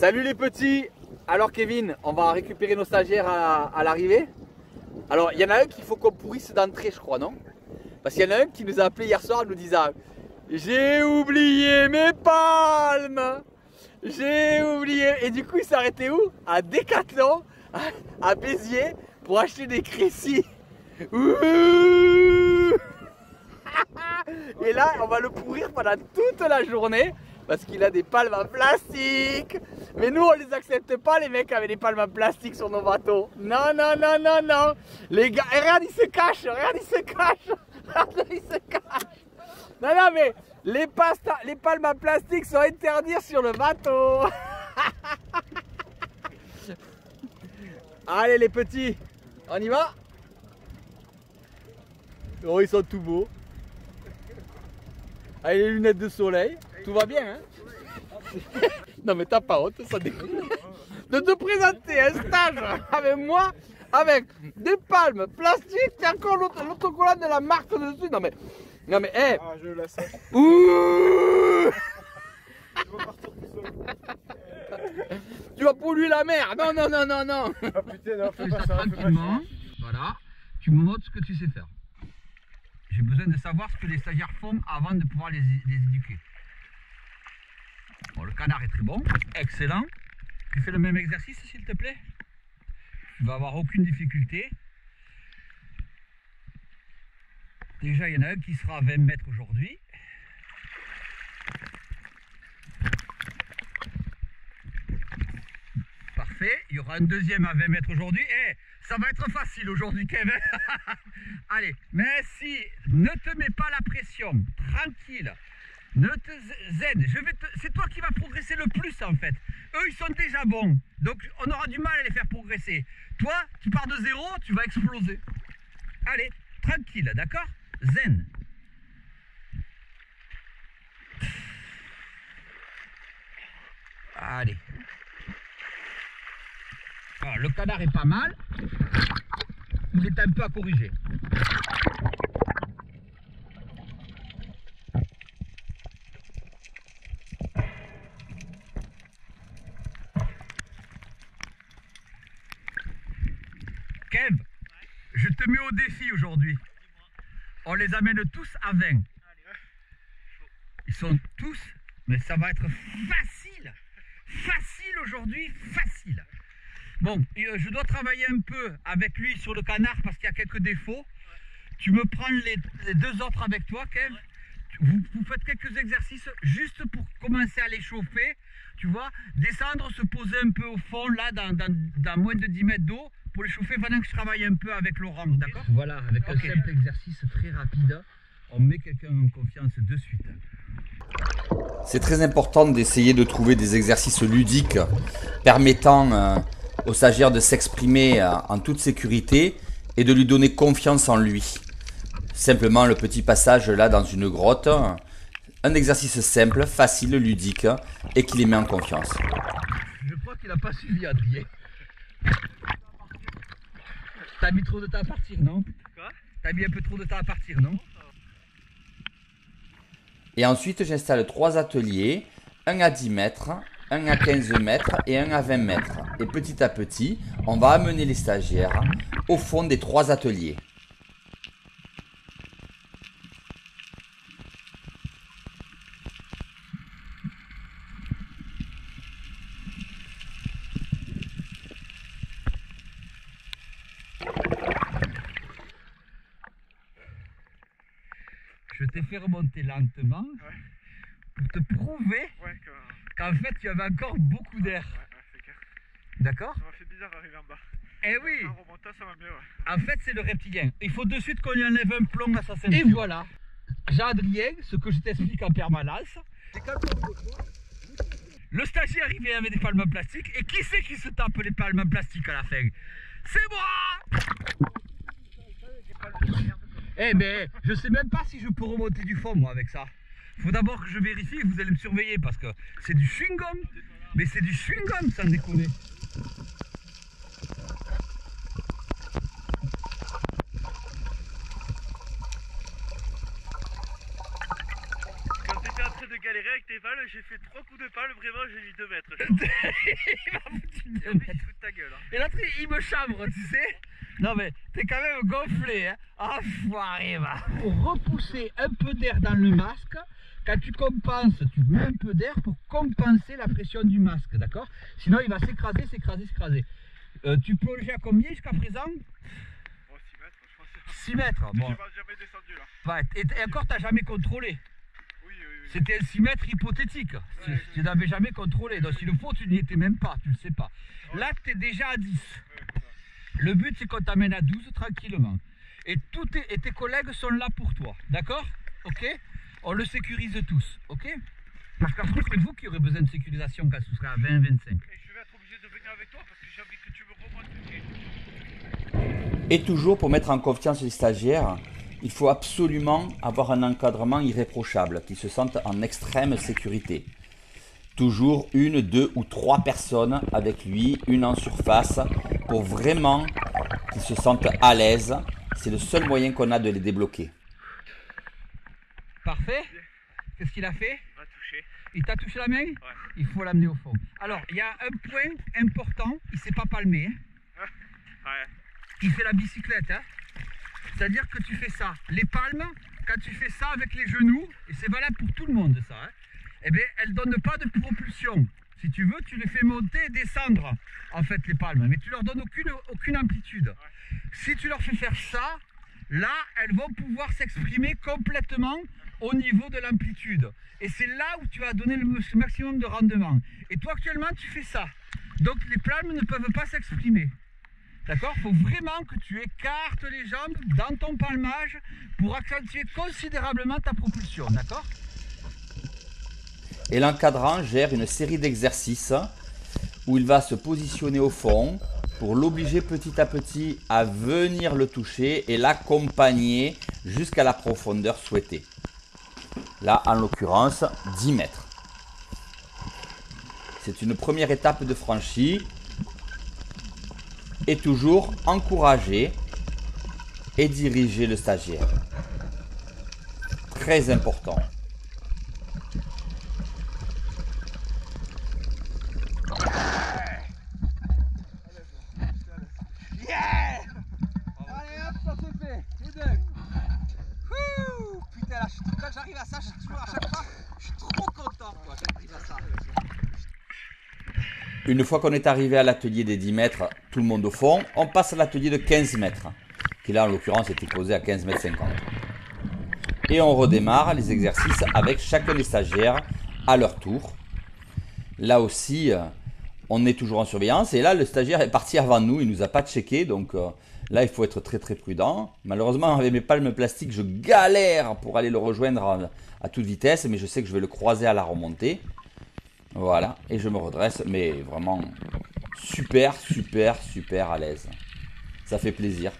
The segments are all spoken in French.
Salut les petits. Alors Kevin, on va récupérer nos stagiaires à l'arrivée. Alors il y en a un qu'il faut qu'on pourrisse d'entrée je crois, non? Parce qu'il y en a un qui nous a appelé hier soir en nous disant j'ai oublié mes palmes. J'ai oublié. Et du coup il s'est arrêté où? À Decathlon, à Béziers, pour acheter des Crécy. Et là on va le pourrir pendant toute la journée. Parce qu'il a des palmes en plastique. Mais nous, on les accepte pas, les mecs avec des palmes en plastique sur nos bateaux. Non, non, non, non, non. Les gars, et regarde, il se cache. Regarde, il se cache. Regarde, il se cache. Non, non, mais les palmes en plastique sont interdites sur le bateau. Allez, les petits, on y va? Oh, ils sont tout beaux. Allez, les lunettes de soleil. Tout va bien, hein? Non mais t'as pas honte, ça déconne. De te présenter un stage avec moi, avec des palmes plastiques, t'as encore l'autocollant de la marque dessus. Non mais, hé! Ah, je la sais. Ouh! Je vais partir tout seul. Tu vas polluer la mer! Non, non, non, non, non! Ah putain, non, fais pas ça, Tranquillement, voilà, tu me montres ce que tu sais faire. J'ai besoin de savoir ce que les stagiaires font avant de pouvoir les éduquer. Bon, le canard est très bon, excellent. Tu fais le même exercice s'il te plaît. Tu vas avoir aucune difficulté. Déjà, il y en a un qui sera à 20 mètres aujourd'hui. Parfait. Il y aura un deuxième à 20 mètres aujourd'hui. Eh, ça va être facile aujourd'hui, Kevin. Allez, merci. Ne te mets pas la pression. Tranquille. Ne te zen. C'est toi qui vas progresser le plus en fait. Eux, ils sont déjà bons. Donc, on aura du mal à les faire progresser. Toi, tu pars de zéro, tu vas exploser. Allez, tranquille, d'accord? Zen. Allez. Alors, le canard est pas mal. Il est un peu à corriger. Kev, je te mets au défi aujourd'hui. On les amène tous à 20. Ils sont tous, mais ça va être facile. Facile aujourd'hui, facile. Bon, je dois travailler un peu avec lui sur le canard parce qu'il y a quelques défauts. Tu me prends les deux autres avec toi, Kev. Vous faites quelques exercices juste pour commencer à les chauffer. Tu vois, descendre, se poser un peu au fond, là, dans moins de 10 mètres d'eau, pour les chauffer pendant que je travaille un peu avec Laurent, d'accord? Voilà, avec un simple exercice très rapide, on met quelqu'un en confiance de suite. C'est très important d'essayer de trouver des exercices ludiques permettant au stagiaire de s'exprimer en toute sécurité et de lui donner confiance en lui. Simplement le petit passage là dans une grotte, un exercice simple, facile, ludique et qui les met en confiance. Je crois qu'il n'a pas suivi Adrien. T'as mis trop de temps à partir, non? Quoi? T'as mis un peu trop de temps à partir, non? Et ensuite j'installe 3 ateliers, un à 10 mètres, un à 15 mètres et un à 20 mètres. Et petit à petit, on va amener les stagiaires au fond des 3 ateliers. Je t'ai fait remonter lentement pour te prouver qu'en fait tu avais encore beaucoup d'air. D'accord? Ça m'a fait bizarre d'arriver en bas. Eh oui! En remontant, ça va mieux, En fait, c'est le reptilien. Il faut de suite qu'on lui enlève un plomb à sa ceinture. Et voilà. Jean-Adrien, ce que je t'explique en permanence. Le stagiaire, il vient avec des palmes en plastique. Et qui c'est qui se tape les palmes en plastique à la fin? C'est moi! Eh mais je sais même pas si je peux remonter du fond moi avec ça. Faut d'abord que je vérifie et vous allez me surveiller parce que c'est du chewing-gum. Mais c'est du chewing-gum sans déconner. Quand t'étais en train de galérer avec tes tes balles, j'ai fait 3 coups de balle, vraiment j'ai mis 2 mètres. Je pense. Il m'a foutu Et 2 en plus, mètres. il fout de ta gueule. Hein. Et l'autre, il me chambre, tu sais. Non mais, t'es quand même gonflé, hein. Ah, foiré, va. Pour repousser un peu d'air dans le masque, quand tu compenses, tu mets un peu d'air pour compenser la pression du masque, d'accord? Sinon, il va s'écraser, s'écraser, s'écraser. Tu plongeais à combien jusqu'à présent? Oh, 6 mètres, je pense. 6 mètres, bon. J'ai jamais descendu là. Ouais, et encore, t'as jamais contrôlé. Oui, oui, oui. C'était un 6 mètres hypothétique. Tu n'avais jamais contrôlé. Donc s'il le faut, tu n'y étais même pas, tu ne le sais pas. Là, tu es déjà à 10. Ouais, ça. Le but, c'est qu'on t'amène à 12 tranquillement. Et, et tes collègues sont là pour toi. D'accord? Ok? On le sécurise tous. Ok? Parce qu'après, c'est vous qui aurez besoin de sécurisation quand ce sera à 20-25. Et je vais être obligé de venir avec toi parce que j'ai envie que tu me remontes. Et toujours pour mettre en confiance les stagiaires, il faut absolument avoir un encadrement irréprochable, qui se sentent en extrême sécurité. Toujours 1, 2 ou 3 personnes avec lui, une en surface, pour vraiment qu'ils se sentent à l'aise. C'est le seul moyen qu'on a de les débloquer. Parfait? Qu'est-ce qu'il a fait? On va toucher. Il t'a touché la main? Ouais. Il faut l'amener au fond. Alors, il y a un point important, il ne s'est pas palmé. Hein. Ouais. Il fait la bicyclette. Hein. C'est-à-dire que tu fais ça. Les palmes, quand tu fais ça avec les genoux, et c'est valable pour tout le monde ça, hein, eh bien, elles ne donnent pas de propulsion. Si tu veux, tu les fais monter et descendre, en fait, les palmes. Mais tu leur donnes aucune amplitude. Ouais. Si tu leur fais faire ça, là, elles vont pouvoir s'exprimer complètement au niveau de l'amplitude. Et c'est là où tu vas donner le maximum de rendement. Et toi, actuellement, tu fais ça. Donc, les palmes ne peuvent pas s'exprimer. D'accord? Il faut vraiment que tu écartes les jambes dans ton palmage pour accentuer considérablement ta propulsion. D'accord? Et l'encadrant gère une série d'exercices où il va se positionner au fond pour l'obliger petit à petit à venir le toucher et l'accompagner jusqu'à la profondeur souhaitée. Là, en l'occurrence, 10 mètres. C'est une première étape de franchie. Et toujours encourager et diriger le stagiaire. Très important. Yeah! Allez hop, ça c'est fait. Les deux. Putain, là, quand j'arrive à ça, je suis toujours à chaque fois, je suis trop content quoi, j'arrive à ça. Une fois qu'on est arrivé à l'atelier des 10 mètres, tout le monde au fond, on passe à l'atelier de 15 mètres, qui là en l'occurrence était posé à 15 mètres 50. Et on redémarre les exercices avec chacun des stagiaires à leur tour. Là aussi, on est toujours en surveillance et là le stagiaire est parti avant nous, il nous a pas checké, donc là il faut être très très prudent. Malheureusement avec mes palmes plastiques je galère pour aller le rejoindre à toute vitesse, mais je sais que je vais le croiser à la remontée. Voilà, et je me redresse, mais vraiment super, super, super à l'aise. Ça fait plaisir.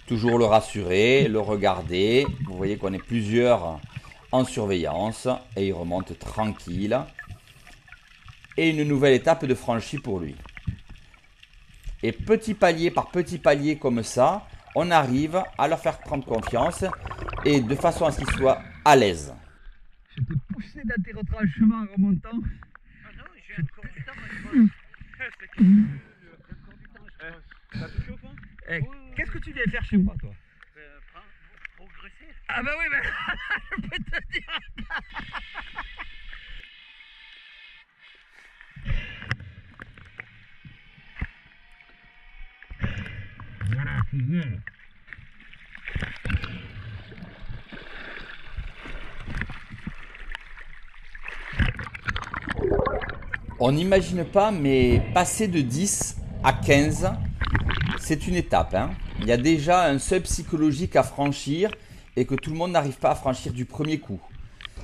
Toujours le rassurer, le regarder. Vous voyez qu'on est plusieurs en surveillance et il remonte tranquille. Et une nouvelle étape de franchie pour lui. Et petit palier par petit palier comme ça, on arrive à leur faire prendre confiance et de façon à ce qu'ils soient à l'aise. Je te poussais dans tes retranchements en remontant. Ah non, j'ai encore du temps, moi, c'est que encore du temps, je pense. T'as touché au fond? Eh, qu'est-ce que tu viens faire chez moi, toi? Progresser. Ah bah oui, mais je peux te dire. Voilà, c'est bien. On n'imagine pas, mais passer de 10 à 15, c'est une étape. Hein. Il y a déjà un seuil psychologique à franchir et que tout le monde n'arrive pas à franchir du premier coup.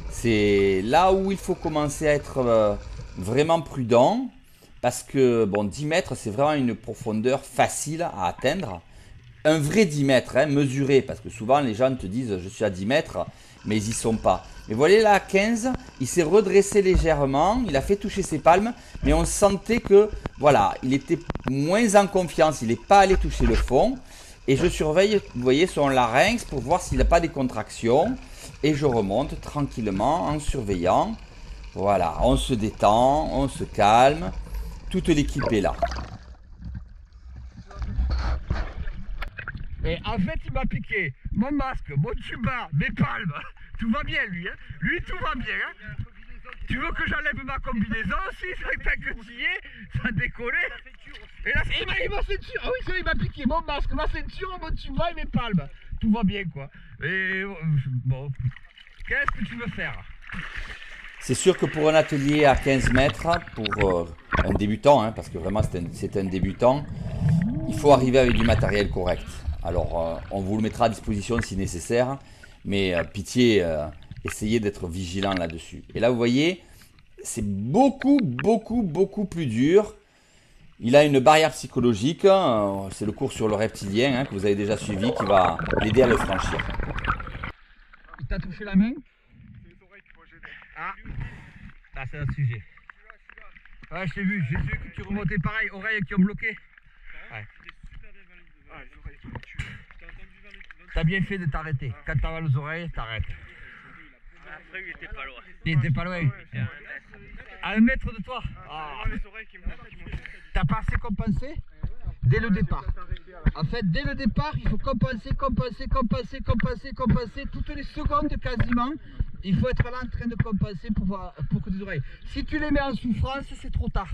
C'est là où il faut commencer à être vraiment prudent parce que bon, 10 mètres, c'est vraiment une profondeur facile à atteindre. Un vrai 10 mètres, hein, mesuré, parce que souvent les gens te disent je suis à 10 mètres, mais ils n'y sont pas. Mais voilà, là à 15, il s'est redressé légèrement, il a fait toucher ses palmes, mais on sentait que voilà, il était moins en confiance, il n'est pas allé toucher le fond. Et je surveille, vous voyez, son larynx pour voir s'il n'a pas des contractions. Et je remonte tranquillement en surveillant. Voilà, on se détend, on se calme. Toute l'équipe est là. Et en fait, il m'a piqué mon masque, mon tuba, mes palmes. Tout va bien, lui. Hein. Lui, tout va bien. Hein. Tu veux que j'enlève ma combinaison aussi? C'est tant que tu y es, ça décollait. Et là, et ma ceinture. Ah oui, c'est vrai, il m'a piqué mon masque, ma ceinture, mon tuba et mes palmes. Tout va bien, quoi. Et bon, qu'est-ce que tu veux faire? C'est sûr que pour un atelier à 15 mètres, pour un débutant, hein, parce que vraiment c'est un débutant, il faut arriver avec du matériel correct. Alors, on vous le mettra à disposition si nécessaire, mais pitié, essayez d'être vigilant là-dessus. Et là, vous voyez, c'est beaucoup plus dur. Il a une barrière psychologique, c'est le cours sur le reptilien hein, que vous avez déjà suivi, qui va l'aider à le franchir. Il t'a touché la main? Ah, c'est un sujet. Ouais, je t'ai vu que tu remontais pareil, oreilles qui ont bloqué. Ouais. T'as bien fait de t'arrêter. Quand t'as mal aux oreilles, t'arrêtes. Après, il était pas loin. Il était pas loin. À 1 mètre de toi. T'as pas assez compensé dès le départ. En fait, dès le départ, il faut compenser toutes les secondes quasiment. Il faut être là en train de compenser pour que tes oreilles. Si tu les mets en souffrance, c'est trop tard.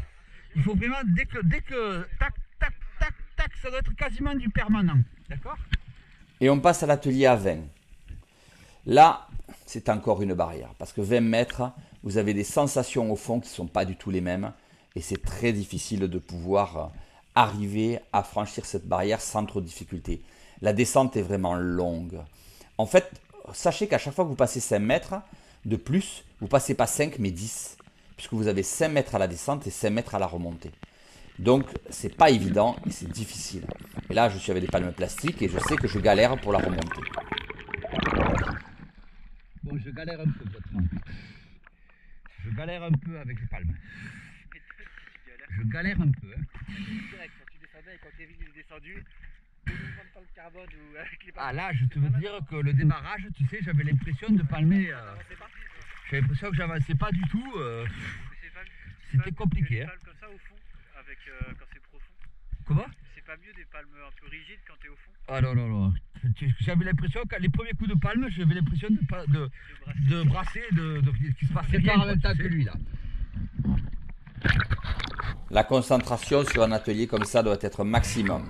Il faut vraiment, dès que, tac, ça doit être quasiment du permanent. D'accord? Et on passe à l'atelier à 20. Là, c'est encore une barrière. Parce que 20 mètres, vous avez des sensations au fond qui ne sont pas du tout les mêmes. Et c'est très difficile de pouvoir arriver à franchir cette barrière sans trop de difficulté. La descente est vraiment longue. En fait, sachez qu'à chaque fois que vous passez 5 mètres de plus, vous ne passez pas 5 mais 10. Puisque vous avez 5 mètres à la descente et 5 mètres à la remontée. Donc, c'est pas évident et c'est difficile. Et là, je suis avec des palmes plastiques et je sais que je galère pour la remontée. Bon, je galère un peu, votre. Je galère un peu avec les palmes. Je galère un peu. Hein. Direct, quand tu descendais et quand Kevin est descendu, tout le monde dans le carbone ou avec les palmes. Ah là, je te veux dire que le démarrage, tu sais, j'avais l'impression de palmer. J'avais l'impression que j'avançais pas du tout. C'était compliqué. Hein. Comme ça au fond, avec, quand c'est profond. Comment? C'est pas mieux des palmes un peu rigides quand t'es au fond? Ah non. J'avais l'impression qu'à les premiers coups de palme, j'avais l'impression de brasser, qu'il se passait rien en même temps que lui là. La concentration sur un atelier comme ça doit être maximum.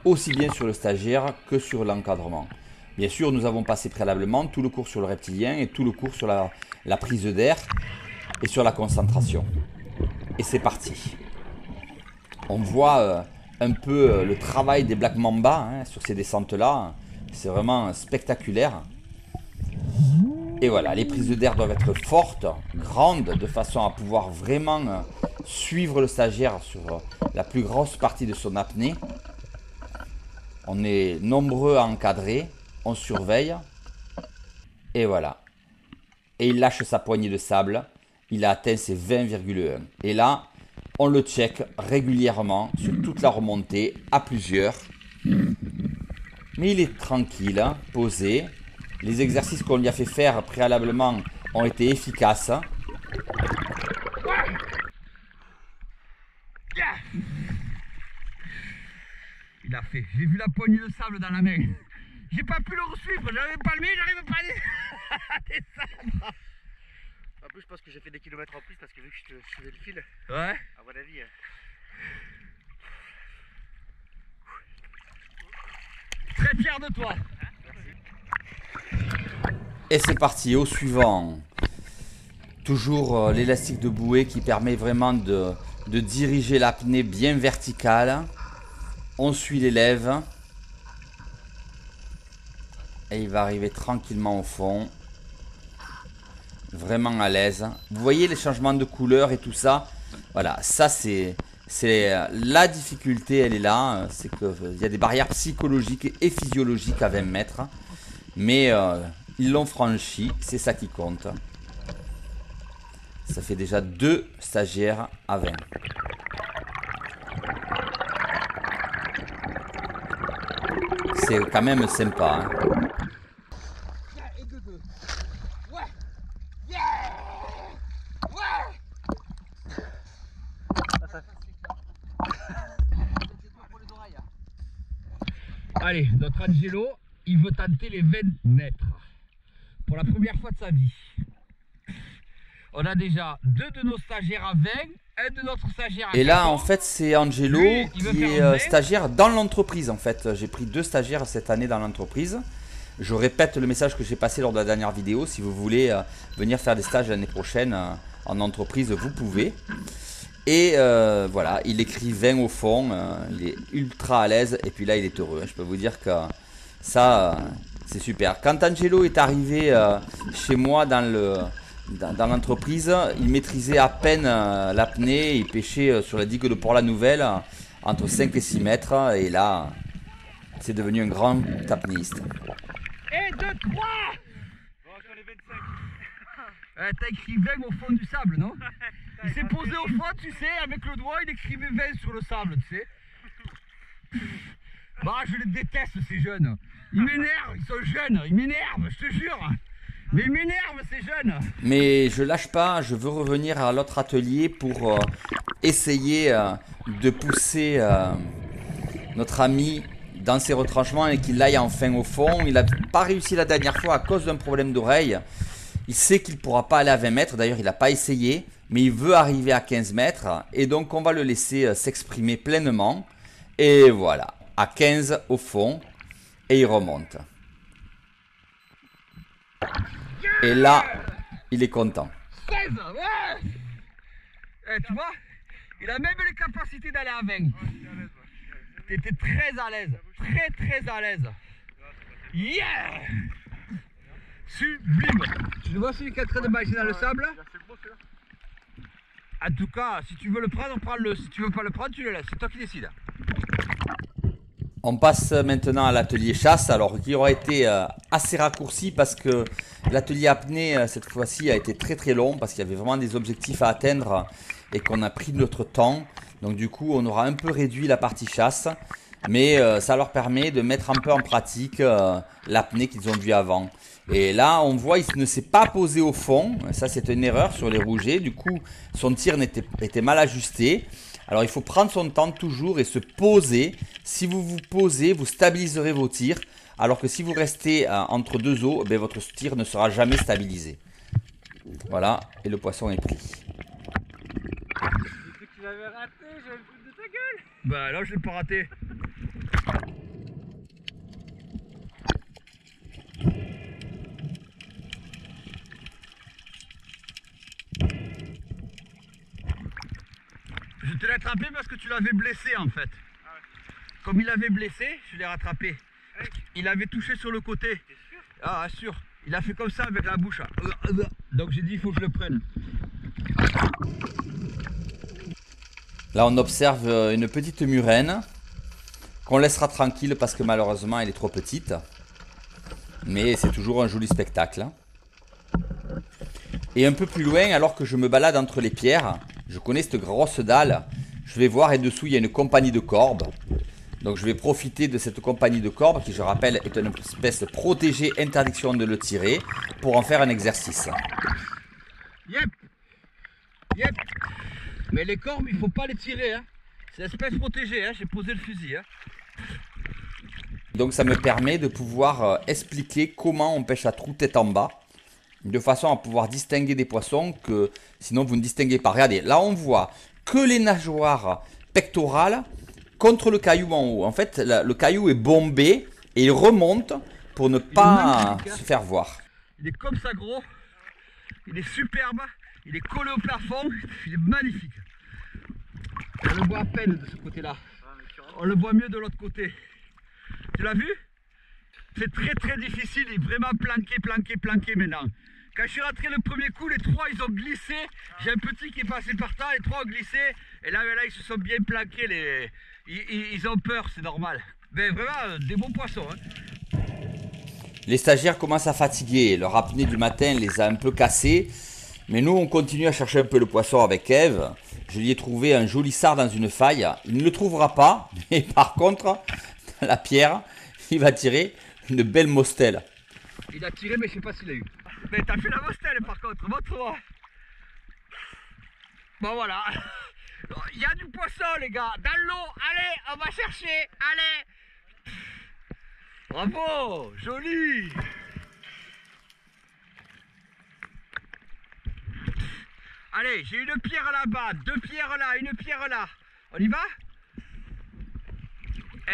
Aussi bien sur le stagiaire que sur l'encadrement. Bien sûr, nous avons passé préalablement tout le cours sur le reptilien et tout le cours sur la prise d'air et sur la concentration. Et c'est parti. On voit un peu le travail des Black Mamba hein, sur ces descentes-là. C'est vraiment spectaculaire. Et voilà, les prises d'air doivent être fortes, grandes, de façon à pouvoir vraiment suivre le stagiaire sur la plus grosse partie de son apnée. On est nombreux à encadrer, on surveille. Et voilà. Et il lâche sa poignée de sable. Il a atteint ses 20,1. Et là, on le check régulièrement sur toute la remontée à plusieurs. Mais il est tranquille, hein, posé. Les exercices qu'on lui a fait faire préalablement ont été efficaces. Il a fait. J'ai vu la poignée de sable dans la main. J'ai pas pu le suivre. J'avais palmé, j'arrive pas à descendre. En plus, je pense que j'ai fait des kilomètres en plus parce que vu que je suivais le fil, Ouais. à mon avis. Très fier de toi. Et c'est parti, au suivant. Toujours l'élastique de bouée qui permet vraiment de diriger l'apnée bien verticale. On suit l'élève. Et il va arriver tranquillement au fond. Vraiment à l'aise. Vous voyez les changements de couleur et tout ça. Voilà, ça c'est la difficulté, elle est là. C'est qu'il y a des barrières psychologiques et physiologiques à 20 mètres. Mais ils l'ont franchi, c'est ça qui compte. Ça fait déjà 2 stagiaires à 20. C'est quand même sympa. Hein. Allez, notre Angelo, il veut tenter les 20 mètres. Pour la première fois de sa vie. On a déjà 2 de nos stagiaires à 20, un de notre stagiaire à 14. Et là, en fait, c'est Angelo Lui, il veut qui faire 20. est stagiaire dans l'entreprise. En fait, j'ai pris 2 stagiaires cette année dans l'entreprise. Je répète le message que j'ai passé lors de la dernière vidéo. Si vous voulez venir faire des stages l'année prochaine en entreprise, vous pouvez. Et voilà, il écrit 20 au fond. Il est ultra à l'aise. Et puis là, il est heureux. Je peux vous dire que ça, c'est super. Quand Angelo est arrivé chez moi dans l'entreprise, il maîtrisait à peine l'apnée. Il pêchait sur la digue de Port-la-Nouvelle entre 5 et 6 mètres. Et là, c'est devenu un grand apnéiste. Et 2, 3. Bon, sur les 25. T'as écrit 20 au fond du sable, non? Il s'est posé au fond, tu sais, avec le doigt, il écrivait 20 sur le sable, tu sais. Bah, je les déteste, ces jeunes. Ils m'énervent, ils sont jeunes, ils m'énervent, je te jure. Mais ils m'énervent, ces jeunes. Mais je lâche pas, je veux revenir à l'autre atelier pour essayer de pousser notre ami dans ses retranchements et qu'il aille enfin au fond. Il n'a pas réussi la dernière fois à cause d'un problème d'oreille. Il sait qu'il ne pourra pas aller à 20 mètres, d'ailleurs il n'a pas essayé, mais il veut arriver à 15 mètres et donc on va le laisser s'exprimer pleinement. Et voilà, à 15 au fond et il remonte. Et là, il est content. 16, ouais. Tu vois, il a même les capacités d'aller à 20. T'étais très à l'aise, très à l'aise. Yeah! Sublime. Tu vois celui qui est en train de manger dans le sable? En tout cas, si tu veux le prendre, prends-le. Si tu veux pas le prendre, tu le laisses. C'est toi qui décides. On passe maintenant à l'atelier chasse, alors qui aura été assez raccourci parce que l'atelier apnée cette fois-ci a été très long parce qu'il y avait vraiment des objectifs à atteindre et qu'on a pris notre temps. Donc du coup on aura un peu réduit la partie chasse, mais ça leur permet de mettre un peu en pratique l'apnée qu'ils ont vu avant. Et là on voit il ne s'est pas posé au fond, ça c'est une erreur sur les rougets, du coup son tir était mal ajusté. Alors il faut prendre son temps toujours et se poser. Si vous vous posez, vous stabiliserez vos tirs. Alors que si vous restez entre deux eaux, ben, votre tir ne sera jamais stabilisé. Voilà, et le poisson est pris. J'ai cru que tu l'avais raté, je vais me foutre de ta gueule. Bah là je l'ai pas raté. Je te l'ai attrapé parce que tu l'avais blessé en fait. Ah ouais. Comme il avait blessé, je l'ai rattrapé. Il avait touché sur le côté. T'es sûr? Ah sûr. Il a fait comme ça avec la bouche. Donc j'ai dit il faut que je le prenne. Là on observe une petite murène qu'on laissera tranquille parce que malheureusement elle est trop petite. Mais c'est toujours un joli spectacle. Et un peu plus loin, alors que je me balade entre les pierres, je connais cette grosse dalle, je vais voir et dessous il y a une compagnie de corbes. Donc je vais profiter de cette compagnie de corbes qui, je rappelle, est une espèce protégée, interdiction de le tirer, pour en faire un exercice. Yep. Yep. Mais les corbes, il faut pas les tirer. Hein. C'est espèce protégée, hein. J'ai posé le fusil. Hein. Donc ça me permet de pouvoir expliquer comment on pêche à trous tête en bas, de façon à pouvoir distinguer des poissons que sinon vous ne distinguez pas. Regardez, là on voit que les nageoires pectorales contre le caillou en haut. En fait, le caillou est bombé et il remonte pour ne pas se faire voir. Il est comme ça gros, il est superbe, il est collé au plafond, il est magnifique. On le voit à peine de ce côté-là. On le voit mieux de l'autre côté. Tu l'as vu? C'est très difficile, il est vraiment planqué maintenant. Quand je suis rentré le premier coup, les trois ils ont glissé. J'ai un petit qui est passé par terre, les trois ont glissé. Et là ils se sont bien planqués. Ils ont peur, c'est normal. Mais vraiment, des bons poissons. Hein. Les stagiaires commencent à fatiguer. Leur apnée du matin les a un peu cassés. Mais nous, on continue à chercher un peu le poisson avec Eve. Je lui ai trouvé un joli sard dans une faille. Il ne le trouvera pas. Mais par contre, dans la pierre, il va tirer une belle mostelle. Il a tiré, mais je sais pas s'il a eu. Mais t'as fait la mostelle par contre, montre-moi. Bon voilà. Il y a du poisson les gars, dans l'eau, allez, on va chercher, allez. Bravo, joli. Allez, j'ai une pierre là-bas, 2 pierres là, une pierre là. On y va?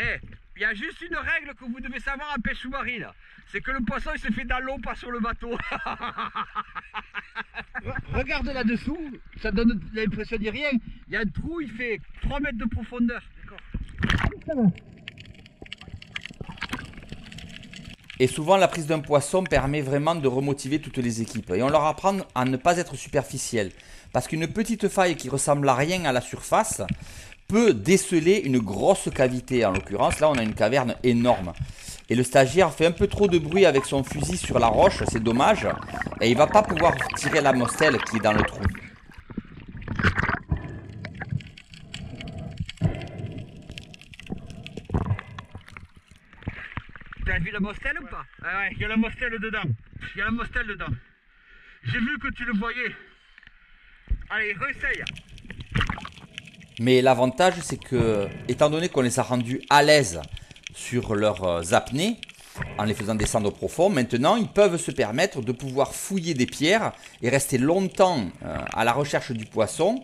Eh, il y a juste une règle que vous devez savoir en pêche sous-marine. C'est que le poisson il se fait dans l'eau, pas sur le bateau. Regarde là-dessous, ça donne l'impression de rien. Il y a un trou, il fait 3 mètres de profondeur. D'accord. Et souvent, la prise d'un poisson permet vraiment de remotiver toutes les équipes. Et on leur apprend à ne pas être superficiel. Parce qu'une petite faille qui ressemble à rien à la surface peut déceler une grosse cavité. En l'occurrence, là, on a une caverne énorme. Et le stagiaire fait un peu trop de bruit avec son fusil sur la roche, c'est dommage. Et il va pas pouvoir tirer la mostelle qui est dans le trou. T'as vu la mostelle ou pas? Ah ouais, il y a la mostelle dedans. Il y a la mostelle dedans. J'ai vu que tu le voyais. Allez, réessaye. Mais l'avantage, c'est que, étant donné qu'on les a rendus à l'aise sur leurs apnées, en les faisant descendre profond, maintenant, ils peuvent se permettre de pouvoir fouiller des pierres et rester longtemps à la recherche du poisson,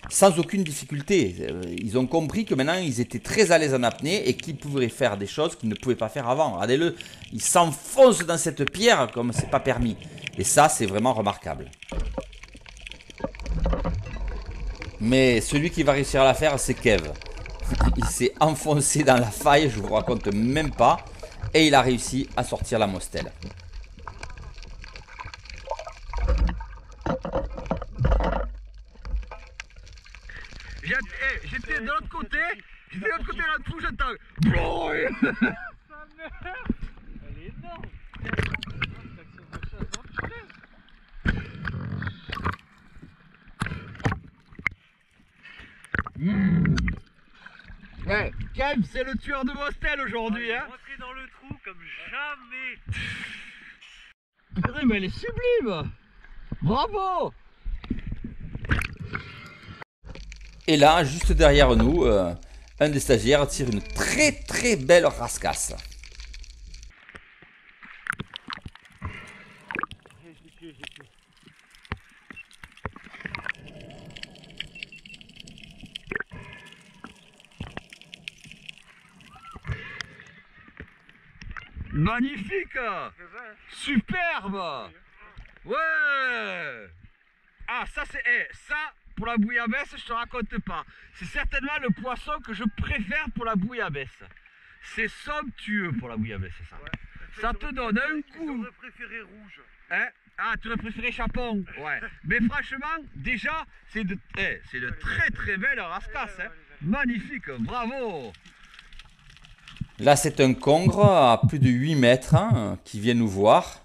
sans aucune difficulté. Ils ont compris que maintenant ils étaient très à l'aise en apnée et qu'ils pouvaient faire des choses qu'ils ne pouvaient pas faire avant. Regardez-le, ils s'enfoncent dans cette pierre comme c'est pas permis. Et ça, c'est vraiment remarquable. Mais celui qui va réussir à la faire, c'est Kev. Il s'est enfoncé dans la faille, je vous raconte même pas. Et il a réussi à sortir la mostelle. J'étais de l'autre côté, dans le trou, j'entends. Elle est énorme. Ouais, Kev, c'est le tueur de mostelle aujourd'hui, hein. Rentré dans le trou comme jamais. Purée, mais elle est sublime. Bravo. Et là, juste derrière nous, un des stagiaires tire une très belle rascasse. Magnifique. Superbe. Ouais. Ah, ça c'est... ça, pour la bouillabaisse, je te raconte pas. C'est certainement le poisson que je préfère pour la bouillabaisse. C'est somptueux pour la bouillabaisse, ça. Ouais. Ça te donne un coup. J'aurais préféré rouge. Hein? Ah, tu aurais préféré chapon. Ouais. Mais franchement, déjà, c'est de très belles rascasses. Hein. Magnifique, bravo. Là, c'est un congre à plus de 8 mètres qui vient nous voir.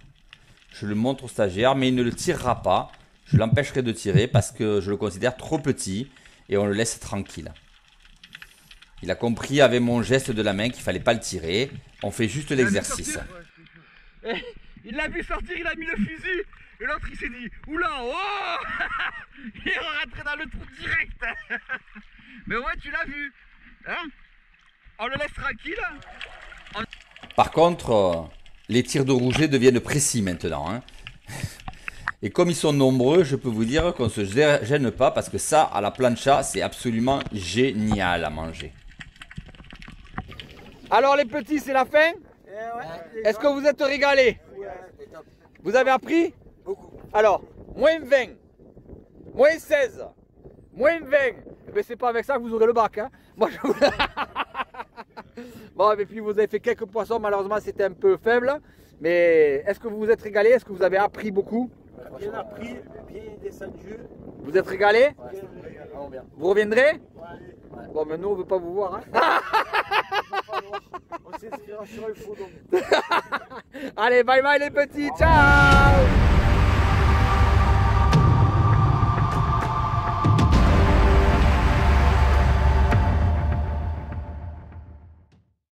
Je le montre au stagiaire, mais il ne le tirera pas. Je l'empêcherai de tirer parce que je le considère trop petit et on le laisse tranquille. Il a compris avec mon geste de la main qu'il ne fallait pas le tirer. On fait juste l'exercice. Il l'a vu sortir, il a mis le fusil. Et l'autre, il s'est dit, oula, oh. Il est rentré dans le trou direct. Mais ouais, tu l'as vu. Hein? On le laisse tranquille. Par contre, les tirs de rouget deviennent précis maintenant. Hein. Et comme ils sont nombreux, je peux vous dire qu'on ne se gêne pas parce que ça, à la plancha, c'est absolument génial à manger. Alors les petits, c'est la fin? Est-ce que vous êtes régalés? Vous avez appris? Beaucoup. Alors, moins 20, moins 16, moins 20. Eh bien, c'est pas avec ça que vous aurez le bac. Hein. Moi, je vous... Bon, et puis vous avez fait quelques poissons, malheureusement c'était un peu faible. Mais est-ce que vous vous êtes régalés? Est-ce que vous avez appris beaucoup? Bien appris, bien descendu. Vous êtes régalés? Ouais. Vous reviendrez? Ouais. Bon, mais nous on veut pas vous voir. Hein. On s'inscrira sur le faux donc. Allez, bye bye les petits, ciao!